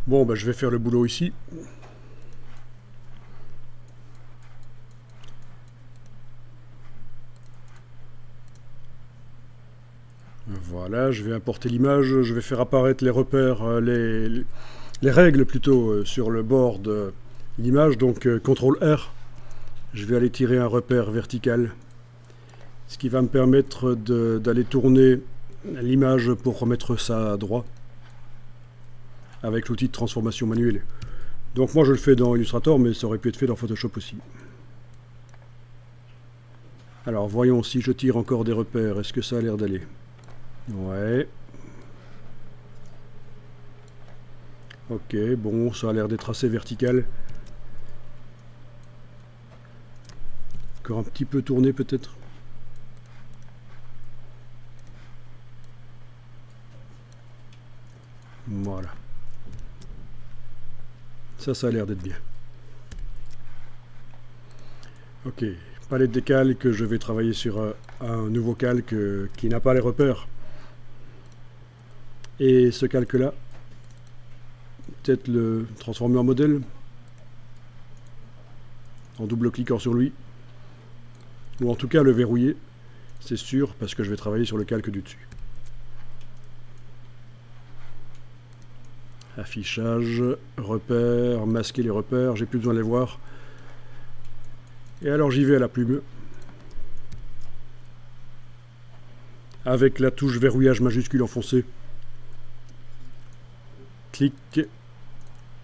Bon, bah, je vais faire le boulot ici. Voilà, je vais importer l'image, je vais faire apparaître les repères, les règles plutôt sur le bord de l'image, donc CTRL R. Je vais aller tirer un repère vertical, ce qui va me permettre d'aller tourner l'image pour remettre ça à droit avec l'outil de transformation manuelle. Donc moi je le fais dans Illustrator, mais ça aurait pu être fait dans Photoshop aussi. Alors voyons si je tire encore des repères, est-ce que ça a l'air d'aller? Ouais. Ok, bon, ça a l'air d'être assez vertical. Encore un petit peu tourné peut-être. Voilà. Ça a l'air d'être bien. Ok, palette des calques, je vais travailler sur un nouveau calque qui n'a pas les repères. Et ce calque-là, peut-être le transformer en modèle, en double-cliquant sur lui. Ou en tout cas le verrouiller, c'est sûr, parce que je vais travailler sur le calque du dessus. Affichage, repères, masquer les repères, j'ai plus besoin de les voir. Et alors j'y vais à la plume. Avec la touche verrouillage majuscule enfoncée. Clic,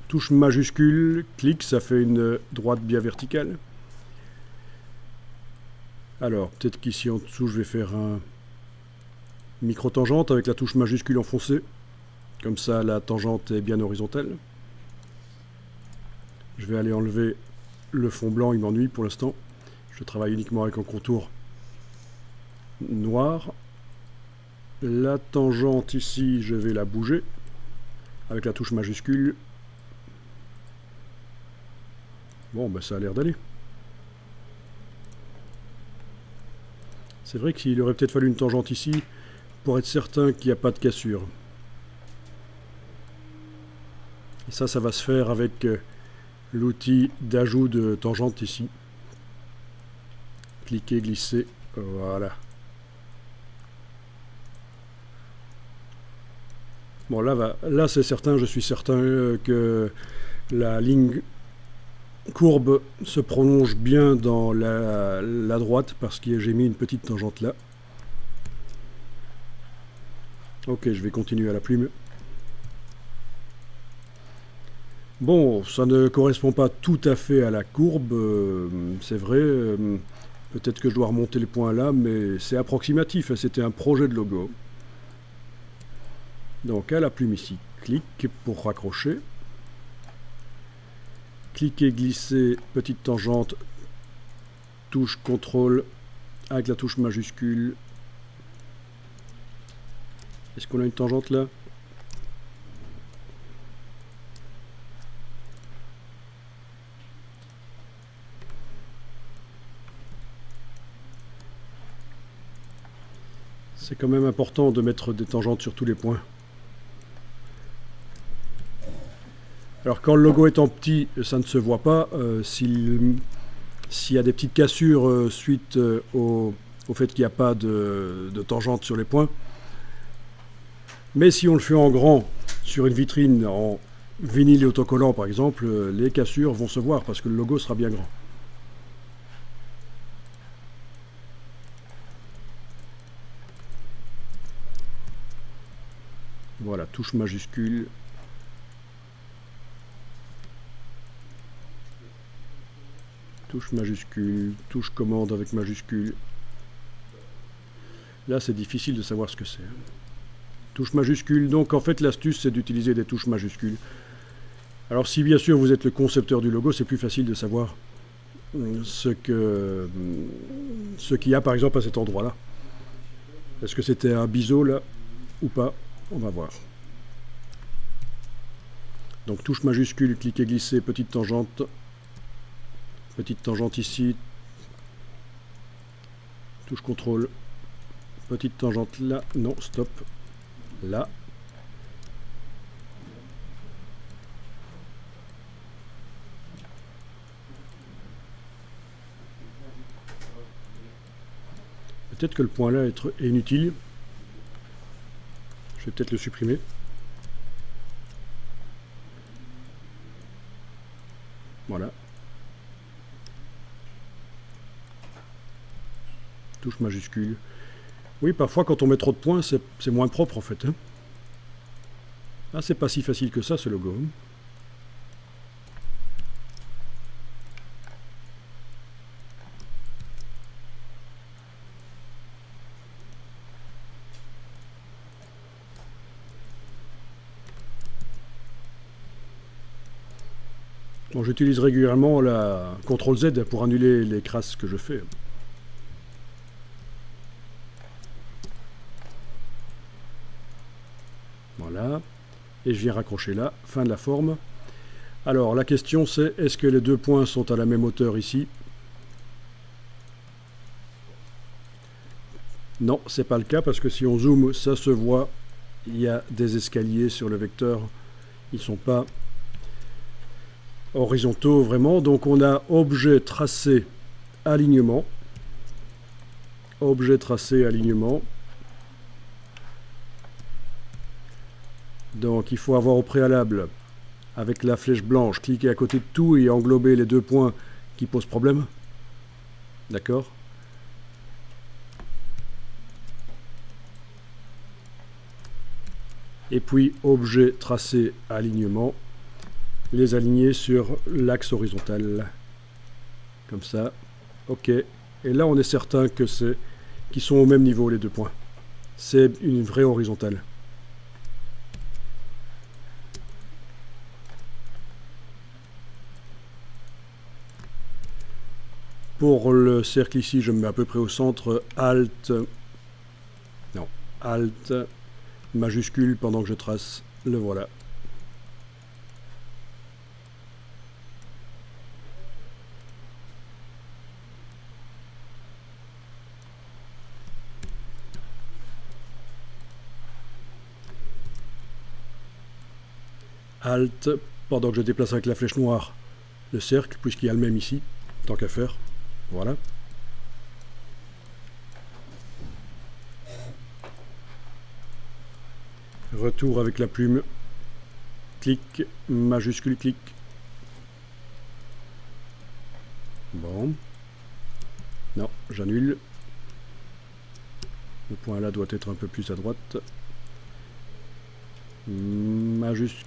touche majuscule, clic, ça fait une droite bien verticale. Alors, peut-être qu'ici en dessous, je vais faire un micro-tangente avec la touche majuscule enfoncée. Comme ça, la tangente est bien horizontale. Je vais aller enlever le fond blanc, il m'ennuie pour l'instant. Je travaille uniquement avec un contour noir. La tangente ici, je vais la bouger avec la touche majuscule. Bon, ben ça a l'air d'aller. C'est vrai qu'il aurait peut-être fallu une tangente ici pour être certain qu'il n'y a pas de cassure. Et ça va se faire avec l'outil d'ajout de tangente ici. Cliquez, glissez, voilà. Bon, là c'est certain, je suis certain que la ligne courbe se prolonge bien dans la droite parce que j'ai mis une petite tangente là. Ok, je vais continuer à la plume. Bon, ça ne correspond pas tout à fait à la courbe, c'est vrai. Peut-être que je dois remonter les points là, mais c'est approximatif, c'était un projet de logo. Donc à la plume ici, clic pour raccrocher. Cliquez, glissez, petite tangente, touche CTRL avec la touche majuscule. Est-ce qu'on a une tangente là? C'est quand même important de mettre des tangentes sur tous les points. Alors quand le logo est en petit, ça ne se voit pas. S'il y a des petites cassures suite au fait qu'il n'y a pas de tangente sur les points. Mais si on le fait en grand sur une vitrine en vinyle et autocollant par exemple, les cassures vont se voir parce que le logo sera bien grand. Voilà, touche majuscule. Touche majuscule, touche commande avec majuscule. Là, c'est difficile de savoir ce que c'est. Touche majuscule, donc en fait l'astuce c'est d'utiliser des touches majuscules. Alors si bien sûr vous êtes le concepteur du logo, c'est plus facile de savoir ce qu'il y a par exemple à cet endroit-là. Est-ce que c'était un biseau là ou pas? On va voir. Donc touche majuscule, cliquez, glisser, petite tangente ici, touche CTRL, petite tangente là, non, stop, là. Peut-être que le point là est inutile. Je vais peut-être le supprimer. Voilà. Touche majuscule. Oui, parfois quand on met trop de points, c'est moins propre en fait. Hein. Ah, c'est pas si facile que ça ce logo. Hein. Bon, j'utilise régulièrement la CTRL Z pour annuler les crasses que je fais. Voilà. Et je viens raccrocher là. Fin de la forme. Alors, la question c'est, est-ce que les deux points sont à la même hauteur ici? Non, c'est pas le cas parce que si on zoome, ça se voit. Il y a des escaliers sur le vecteur. Ils ne sont pas horizontaux vraiment. Donc on a objet tracé alignement. Objet tracé alignement. Donc il faut avoir au préalable, avec la flèche blanche, cliquer à côté de tout et englober les deux points qui posent problème. D'accord? Et puis objet tracé alignement. Les aligner sur l'axe horizontal. Comme ça. OK. Et là, on est certain que c'est qu'ils sont au même niveau, les deux points. C'est une vraie horizontale. Pour le cercle ici, je me mets à peu près au centre. Alt. Non. Alt. Majuscule pendant que je trace. Le voilà. Alt, pendant que je déplace avec la flèche noire le cercle, puisqu'il y a le même ici, tant qu'à faire. Voilà. Retour avec la plume. Clic, majuscule, clic. Bon. Non, j'annule. Le point là doit être un peu plus à droite. Majuscule.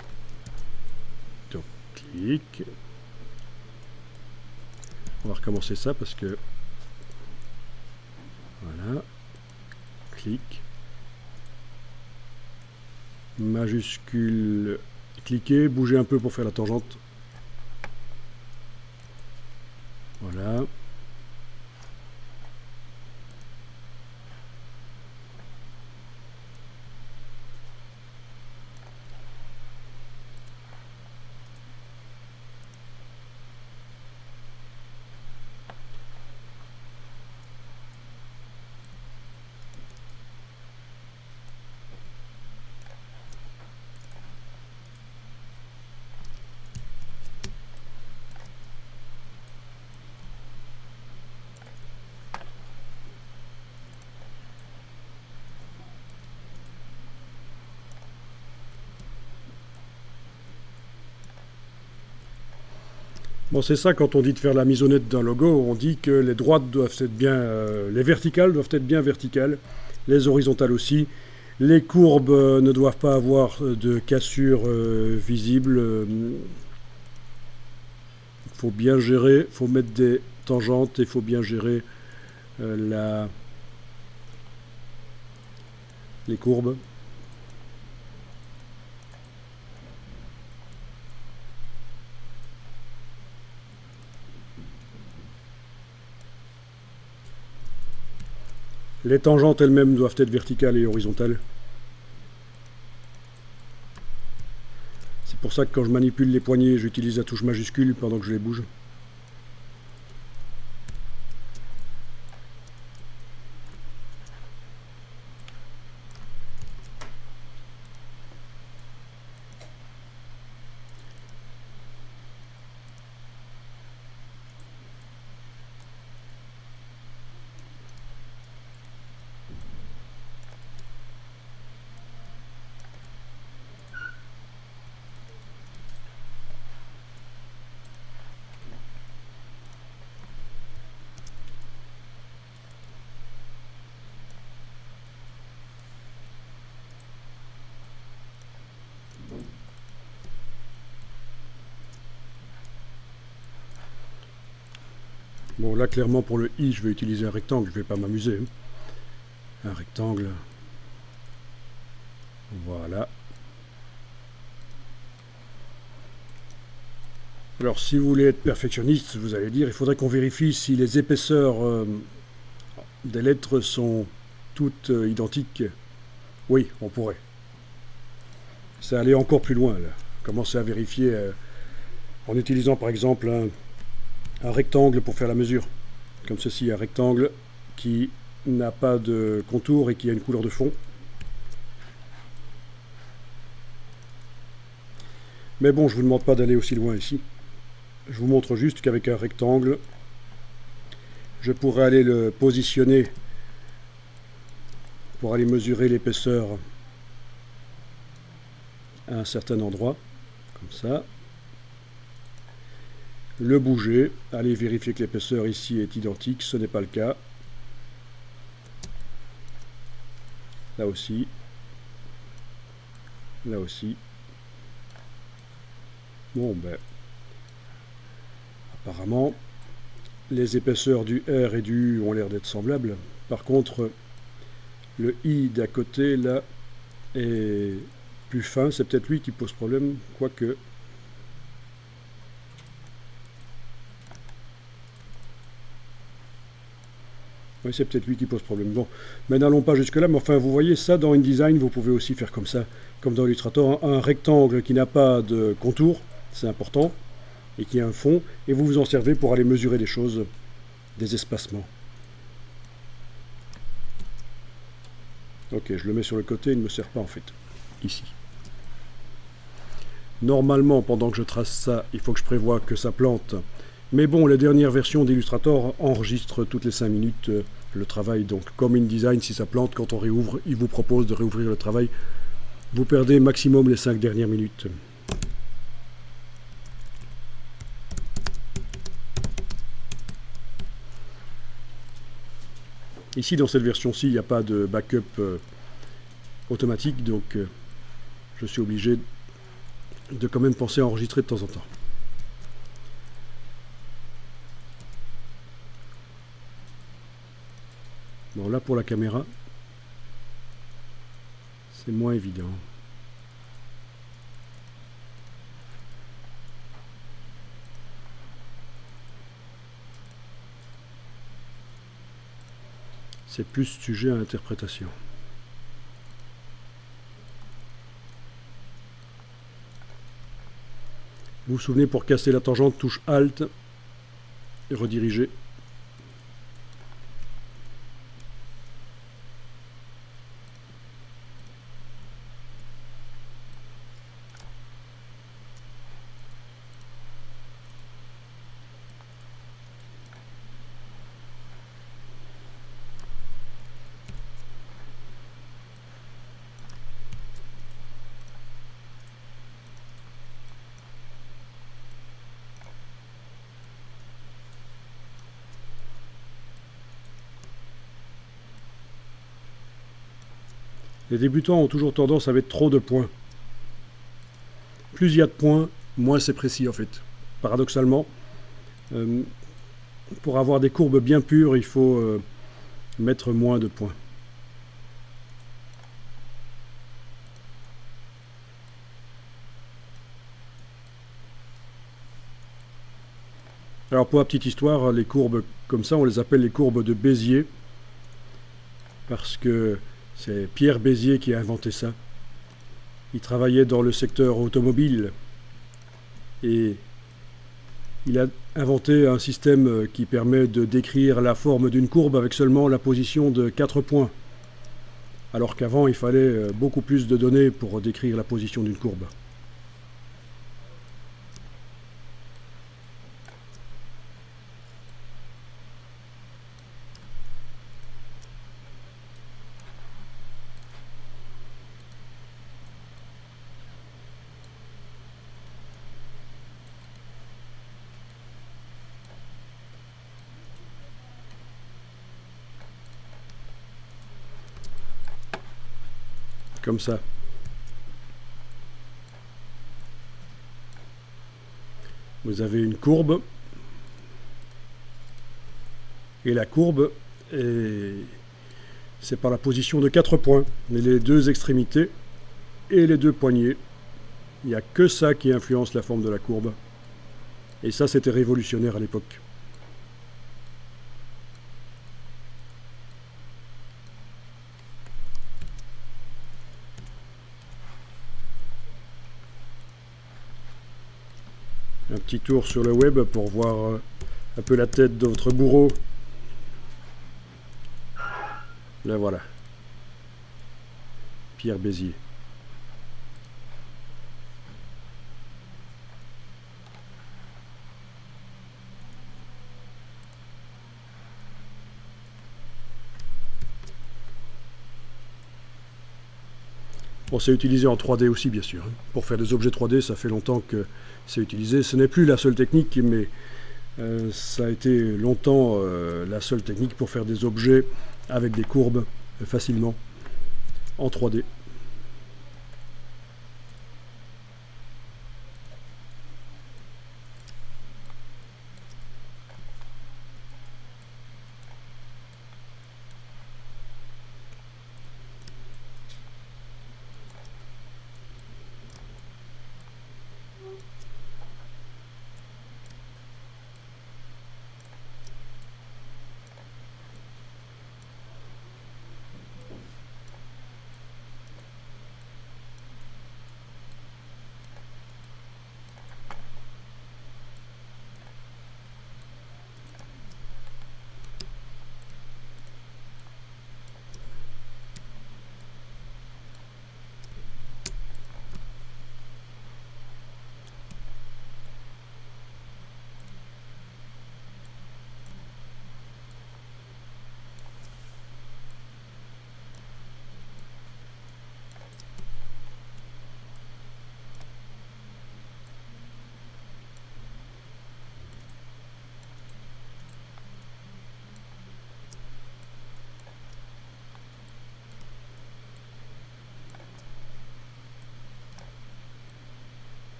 Donc, clic. On va recommencer ça parce que... Voilà. Clic. Majuscule. Cliquez, bougez un peu pour faire la tangente. Voilà. Bon, c'est ça, quand on dit de faire la misonnette d'un logo, on dit que les droites doivent être bien... les verticales doivent être bien verticales, les horizontales aussi. Les courbes ne doivent pas avoir de cassure visible. Il faut bien gérer, il faut mettre des tangentes et il faut bien gérer les courbes. Les tangentes elles-mêmes doivent être verticales et horizontales. C'est pour ça que quand je manipule les poignées, j'utilise la touche majuscule pendant que je les bouge. Bon, là, clairement, pour le I, je vais utiliser un rectangle, je vais pas m'amuser. Un rectangle. Voilà. Alors, si vous voulez être perfectionniste, vous allez dire, il faudrait qu'on vérifie si les épaisseurs des lettres sont toutes identiques. Oui, on pourrait. Ça allait encore plus loin, là. Commencer à vérifier en utilisant, par exemple, un rectangle pour faire la mesure. Comme ceci, un rectangle qui n'a pas de contour et qui a une couleur de fond. Mais bon, je ne vous demande pas d'aller aussi loin ici. Je vous montre juste qu'avec un rectangle, je pourrais aller le positionner pour aller mesurer l'épaisseur à un certain endroit, comme ça. Le bouger, aller vérifier que l'épaisseur ici est identique, ce n'est pas le cas. Là aussi. Là aussi. Bon, ben, apparemment, les épaisseurs du R et du U ont l'air d'être semblables. Par contre, le I d'à côté, là, est plus fin. C'est peut-être lui qui pose problème, quoique. Oui, c'est peut-être lui qui pose problème. Bon, mais n'allons pas jusque-là. Mais enfin, vous voyez, ça, dans InDesign, vous pouvez aussi faire comme ça. Comme dans Illustrator, un rectangle qui n'a pas de contour, c'est important, et qui a un fond, et vous vous en servez pour aller mesurer des choses, des espacements. Ok, je le mets sur le côté, il ne me sert pas en fait, ici. Normalement, pendant que je trace ça, il faut que je prévoie que ça plante. Mais bon, les dernières versions d'Illustrator enregistrent toutes les 5 minutes le travail. Donc, comme InDesign, si ça plante, quand on réouvre, il vous propose de réouvrir le travail. Vous perdez maximum les 5 dernières minutes. Ici, dans cette version-ci, il n'y a pas de backup automatique, donc je suis obligé de quand même penser à enregistrer de temps en temps. Bon, là, pour la caméra, c'est moins évident. C'est plus sujet à interprétation. Vous vous souvenez, pour casser la tangente, touche Alt et rediriger. Les débutants ont toujours tendance à mettre trop de points. Plus il y a de points, moins c'est précis en fait. Paradoxalement, pour avoir des courbes bien pures, il faut mettre moins de points. Alors pour la petite histoire, les courbes comme ça, on les appelle les courbes de Bézier, parce que c'est Pierre Bézier qui a inventé ça. Il travaillait dans le secteur automobile et il a inventé un système qui permet de décrire la forme d'une courbe avec seulement la position de 4 points. Alors qu'avant, il fallait beaucoup plus de données pour décrire la position d'une courbe. Comme ça. Vous avez une courbe. Et la courbe, c'est par la position de 4 points, les deux extrémités et les deux poignets. Il n'y a que ça qui influence la forme de la courbe. Et ça, c'était révolutionnaire à l'époque. Un petit tour sur le web pour voir un peu la tête de votre bourreau. Là voilà. Pierre Bézier. Bon, c'est utilisé en 3D aussi, bien sûr. Pour faire des objets 3D, ça fait longtemps que c'est utilisé. Ce n'est plus la seule technique, mais ça a été longtemps la seule technique pour faire des objets avec des courbes facilement en 3D.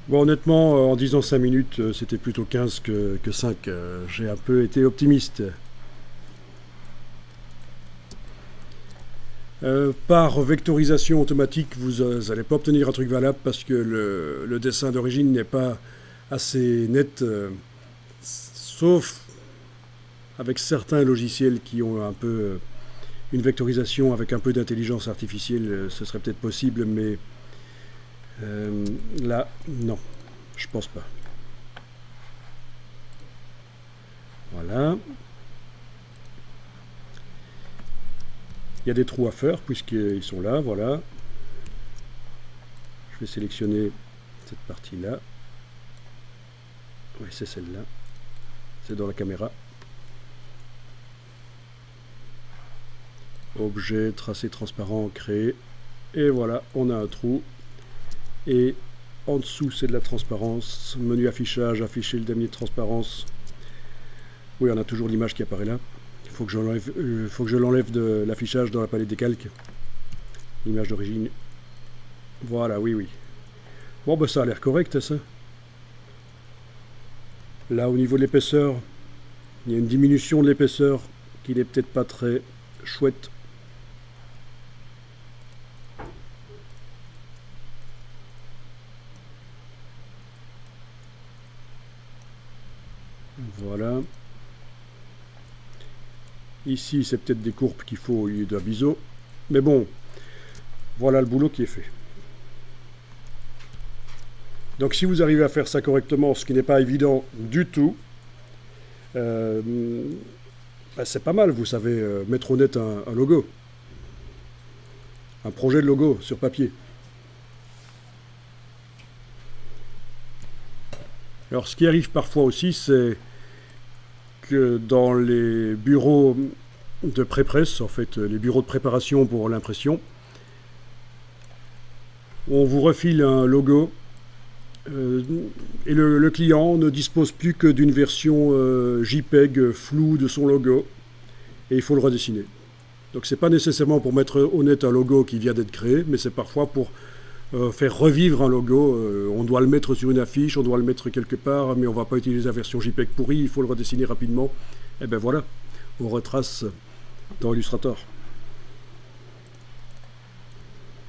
Bon, honnêtement, en disant 5 minutes, c'était plutôt 15 que 5. J'ai un peu été optimiste. Par vectorisation automatique, vous n'allez pas obtenir un truc valable parce que le dessin d'origine n'est pas assez net, sauf avec certains logiciels qui ont un peu une vectorisation avec un peu d'intelligence artificielle, ce serait peut-être possible, mais là, non, je pense pas. Voilà. Il y a des trous à faire puisqu'ils sont là, voilà. Je vais sélectionner cette partie-là. Oui, c'est celle-là. C'est dans la caméra. Objet, tracé transparent, créé. Et voilà, on a un trou. Et en dessous, c'est de la transparence. Menu affichage, afficher le damier de transparence. Oui, on a toujours l'image qui apparaît là. Il faut que je l'enlève de l'affichage dans la palette des calques. L'image d'origine. Voilà, oui, oui. Bon, ben ça a l'air correct, ça. Là, au niveau de l'épaisseur, il y a une diminution de l'épaisseur qui n'est peut-être pas très chouette. Voilà. Ici, c'est peut-être des courbes qu'il faut au lieu d'un biseau. Mais bon, voilà le boulot qui est fait. Donc si vous arrivez à faire ça correctement, ce qui n'est pas évident du tout, ben, c'est pas mal. Vous savez mettre au net un logo. Un projet de logo sur papier. Alors ce qui arrive parfois aussi, c'est que dans les bureaux de pré-presse, en fait, les bureaux de préparation pour l'impression, on vous refile un logo Et le client ne dispose plus que d'une version JPEG floue de son logo, et il faut le redessiner. Donc c'est pas nécessairement pour mettre au net un logo qui vient d'être créé, mais c'est parfois pour faire revivre un logo. On doit le mettre sur une affiche, on doit le mettre quelque part, mais on ne va pas utiliser la version JPEG pourrie, il faut le redessiner rapidement. Et ben voilà, on retrace dans Illustrator.